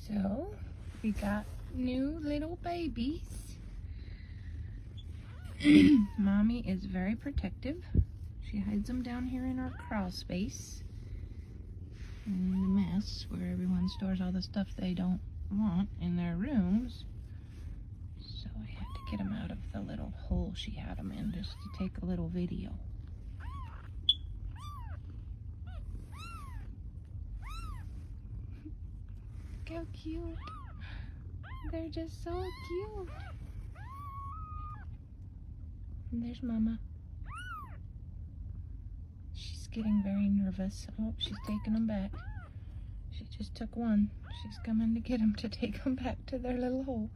So, we got new little babies. Mommy is very protective. She hides them down here in our crawl space. In the mess where everyone stores all the stuff they don't want in their rooms. So I had to get them out of the little hole she had them in just to take a little video. Look how cute. They're just so cute. And there's Mama. She's getting very nervous. Oh, she's taking them back. She just took one. She's coming to get them to take them back to their little hole.